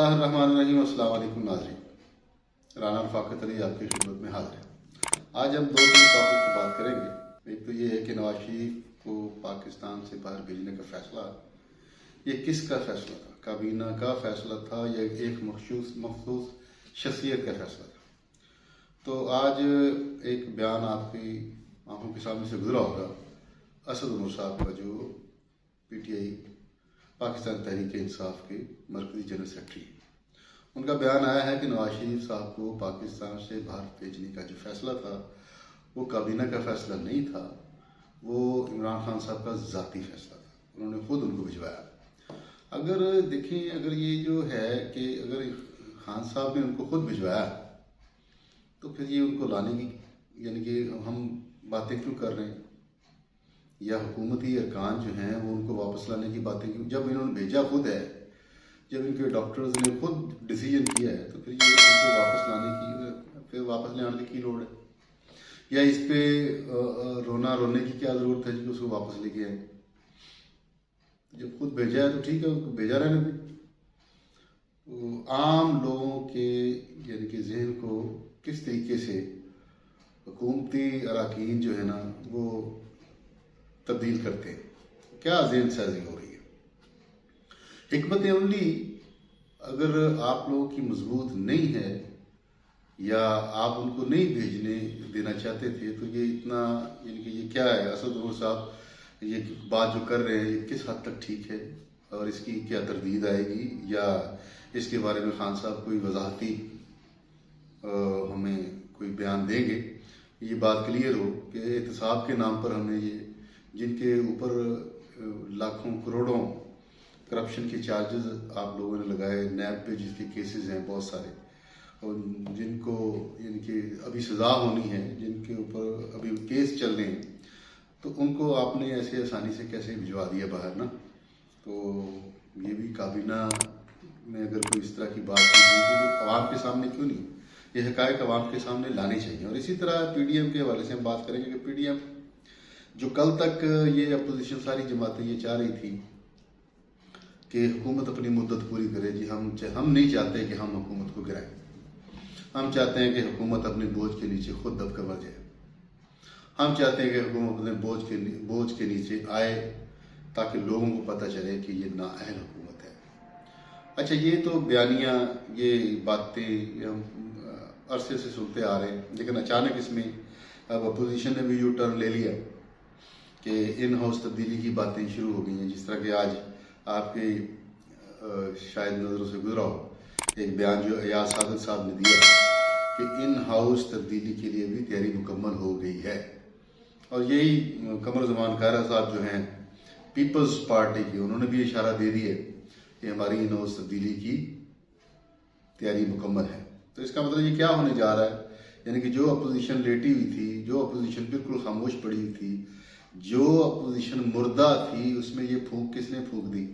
बिस्मिल्लाहिर्रहमानिर्रहीम। अस्सलाम वालेकुम नाज़रीन, राना रफ़ाकत अली आपकी खिदमत में हाज़िर है। आज हम दो तीन टॉपिक की बात करेंगे। एक तो ये है कि नवाज शरीफ को पाकिस्तान से बाहर भेजने का फ़ैसला, ये किसका फ़ैसला था? काबीना का फ़ैसला था या एक मखसूस शख्सियत का फ़ैसला था? तो आज एक बयान आपकी आंखों के सामने से गुजरा होगा असद उमर साहब का, जो PTI पाकिस्तान तहरीक इंसाफ के मरकज़ी जनरल सेक्रेटरी। उनका बयान आया है कि नवाज शरीफ साहब को पाकिस्तान से भारत भेजने का जो फैसला था वो काबीना का फैसला नहीं था, वो इमरान खान साहब का ज़ाती फैसला था। उन्होंने खुद उनको भिजवाया। अगर देखें, अगर ये जो है कि अगर खान साहब ने उनको खुद भिजवाया तो फिर ये उनको लाने की, यानी कि हम बातें क्यों कर रहे हैं, या हुकूमती अरकान जो हैं वो उनको वापस लाने की बातें क्यों? जब इन्होंने भेजा खुद है, जब इनके डॉक्टर्स ने खुद डिसीजन किया है, तो फिर ये उनको वापस लाने की, फिर वापस ले आने की लोड़ है? या इस पे रोने की क्या ज़रूरत है कि उसको वापस लेके आए? जब खुद भेजा है तो ठीक है, उनको भेजा रहने दें। तो आम लोगों के यानी कि जहन को किस तरीके से हुकूमती अरकान जो है ना वो तब्दील करते हैं, क्या ज़हन साजी हो रही है? हिकमत अमली अगर आप लोगों की मजबूत नहीं है या आप उनको नहीं भेजने देना चाहते थे, तो ये इतना, यानी कि ये क्या है? असद उमर साहब ये बात जो कर रहे हैं ये किस हद तक ठीक है और इसकी क्या तरदीद आएगी, या इसके बारे में खान साहब कोई वजाहती हमें कोई बयान देंगे? ये बात क्लियर हो कि एहतसाब के नाम पर हमने ये, जिनके ऊपर लाखों करोड़ों करप्शन के चार्जेस आप लोगों ने लगाए, नैब पे जिसके केसेस हैं बहुत सारे, और जिनको यानी कि अभी सज़ा होनी है, जिनके ऊपर अभी केस चल रहे हैं, तो उनको आपने ऐसे आसानी से कैसे भिजवा दिया बाहर ना? तो ये भी काबीना में अगर कोई इस तरह की बात की तो आवाम के सामने क्यों नहीं, ये हक़ाइक़ आवाम के सामने लाने चाहिए। और इसी तरह PDM के हवाले से हम बात करेंगे कि PDM जो कल तक ये अपोजिशन सारी जमातें ये चाह रही थी कि हुकूमत अपनी मुद्दत पूरी करे, जी हम नहीं चाहते कि हम हुकूमत को गिराएं, हम चाहते हैं कि हुकूमत अपने बोझ के नीचे खुद दबकर मर जाए, हम चाहते हैं कि हुकूमत अपने बोझ के नीचे आए ताकि लोगों को पता चले कि ये नाअहल हुकूमत है। अच्छा, ये तो बयानियाँ, ये बातें हम अरसे से सुनते आ रहे हैं, लेकिन अचानक इसमें अब अपोजिशन ने भी यू टर्न ले लिया कि इन हाउस तब्दीली की बातें शुरू हो गई हैं। जिस तरह कि आज आपके शायद नज़रों से गुजरा हो एक बयान जो अयाज सादिक साहब ने दिया कि इन हाउस तब्दीली के लिए भी तैयारी मुकम्मल हो गई है। और यही कमर ज़मान कायरा साहब जो हैं पीपल्स पार्टी की, उन्होंने भी इशारा दे दिया कि हमारी इन हाउस तब्दीली की तैयारी मुकम्मल है। तो इसका मतलब ये क्या होने जा रहा है, यानी कि जो अपोजिशन लेटी हुई थी, जो अपोजिशन बिल्कुल खामोश पड़ी हुई थी, जो अपोजिशन मुर्दा थी, उसमें ये फूंक किसने फूंक दी?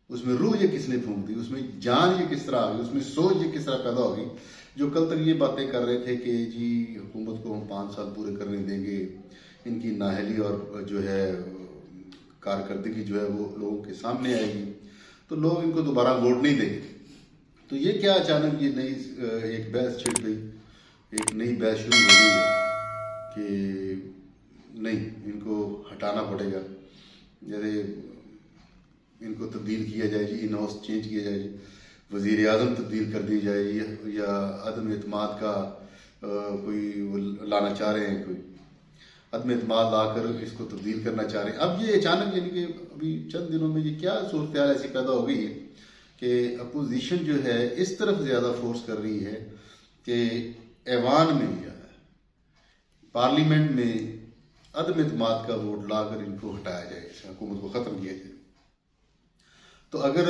उसमें रूह ये किसने फूंक दी? उसमें जान ये किस तरह आ गई? उसमें सोच ये किस तरह पैदा हो गई? जो कल तक ये बातें कर रहे थे कि जी हुकूमत को हम 5 साल पूरे करने देंगे, इनकी नाअहली और जो है कारकर्दगी जो है वो लोगों के सामने आएगी, तो लोग इनको दोबारा वोट नहीं देंगे। तो ये क्या अचानक ये नई एक बहस छिड़ गई, एक नई बहस शुरू हो गई है कि नहीं, इनको हटाना पड़ेगा, जैसे इनको तब्दील किया जाए जी, इन हाउस चेंज किया जाए जी, वज़ीर आज़म तब्दील कर दी जाए, या अदम एतमाद का कोई वो लाना चाह रहे हैं, कोई अदम एतमाद लाकर इसको तब्दील करना चाह रहे हैं। अब ये अचानक, यानी कि अभी चंद दिनों में ये क्या सूरत हाल ऐसी पैदा हो गई है कि अपोजिशन जो है इस तरफ ज़्यादा फोर्स कर रही है कि ऐवान में या पार्लियामेंट में अदम एतमाद का वोट लाकर इनको हटाया जाए, हुकूमत को ख़त्म किया जाए। तो अगर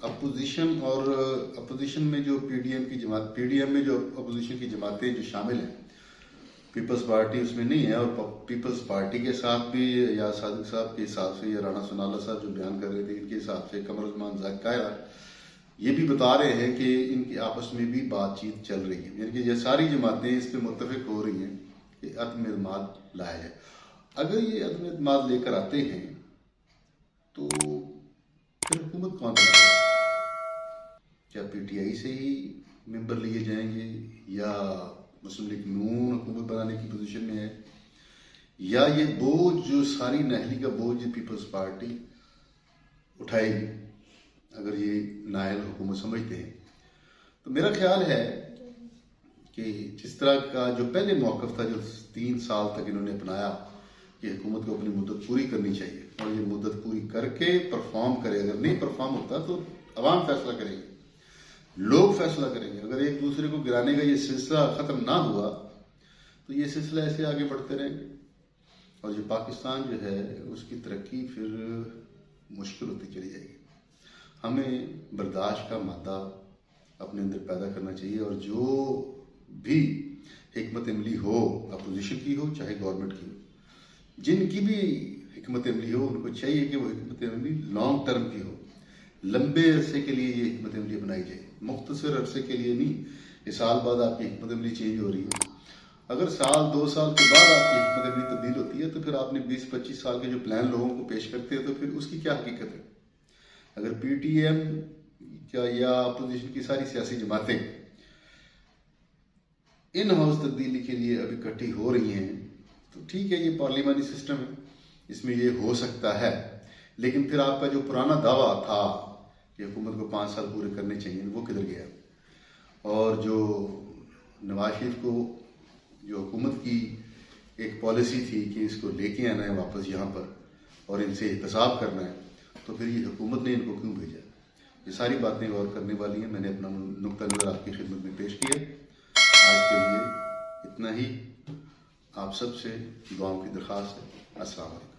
अपोजिशन और अपोजिशन में जो PDM में जो अपोजिशन की जमातें जो शामिल हैं, पीपल्स पार्टी उसमें नहीं है, और पीपल्स पार्टी के साथ भी या सादिक साहब के हिसाब से या राना सनाउल्लाह साहब जो बयान कर रहे थे, इनके हिसाब से कमर उज़्मान कायरा ये भी बता रहे हैं कि इनकी आपस में भी बातचीत चल रही है, यानी कि ये सारी जमातें इस पर मुत्तफिक हो रही हैं कि अदम एतमाद लाया जाए। अगर ये अदम एतमाद लेकर आते हैं तो फिर हुकूमत कौन बनाएगा? کیا پی ٹی آئی سے ہی ممبر لیے جائیں گے یا مسلم لیگ نون حکومت بنانے کی پوزیشن میں ہے، یا یہ بوجھ جو ساری نااہلی کا بوجھ پیپلز پارٹی اٹھائے گی اگر یہ نااہل حکومت سمجھتے ہیں؟ تو میرا خیال ہے کہ جس طرح کا جو پہلے موقف تھا جو 3 سال تک انہوں نے اپنایا کہ حکومت کو اپنی مدت پوری کرنی چاہیے اور یہ مدت پوری کر کے پرفارم کرے، اگر نہیں پرفارم ہوتا تو عوام فیصلہ کرے گی، لوگ فیصلہ کریں گے۔ اگر ایک دوسرے کو گرانے کا یہ سلسلہ ختم نہ ہوا تو یہ سلسلہ ایسے آگے بڑھتے رہیں گے اور جو پاکستان جو ہے اس کی ترقی پھر مشکل ہوتی چلی جائے گی۔ ہمیں برداشت کا مادہ اپنے اندر پیدا کرنا چاہیے اور جو بھی حکمت عملی ہو، اپوزیشن کی ہو چاہے گورنمنٹ کی ہو، جن کی بھی حکمت عملی ہو ان کو چاہیے کہ وہ حکمت عملی لانگ ٹرم کی ہو، لمبے عرصے کے لیے یہ حکمت عملی اپنائی جائے، مختصر عرصے کے لیے نہیں کہ سال بعد آپ کی حکمت عملی چینج ہو رہی ہے۔ اگر 1-2 سال کے بعد آپ کی حکمت عملی تبدیل ہوتی ہے تو پھر آپ نے 20-25 سال کے جو پلان لوگوں کو پیش کرتے ہیں تو پھر اس کی کیا حقیقت ہے؟ اگر پی ٹی ایم یا اپوزیشن کی ساری سیاسی جماعتیں ان ہاؤس تبدیلی کے لیے ابھی اکٹھی ہو رہی ہیں تو ٹھیک ہے، یہ پارلیمانی سسٹم ہے، اس میں یہ ہو سکتا ہے، لیکن پھر آپ کا جو پرانا دعویٰ تھا کہ حکومت کو 5 سال پورے کرنے چاہیے وہ کدھر گیا؟ اور جو نواز شریف کو جو حکومت کی ایک پالیسی تھی کہ اس کو لے کے آنا ہے واپس یہاں پر اور ان سے احتساب کرنا ہے، تو پھر یہ حکومت نے ان کو کیوں بھیجا؟ یہ ساری باتیں غور کرنے والی ہیں۔ میں نے اپنا نقطہ نظر آپ کی خدمت میں پیش کیا۔ آج کے لیے اتنا ہی، آپ سب سے دعاؤں کی درخواست ہے۔ السلام علیکم۔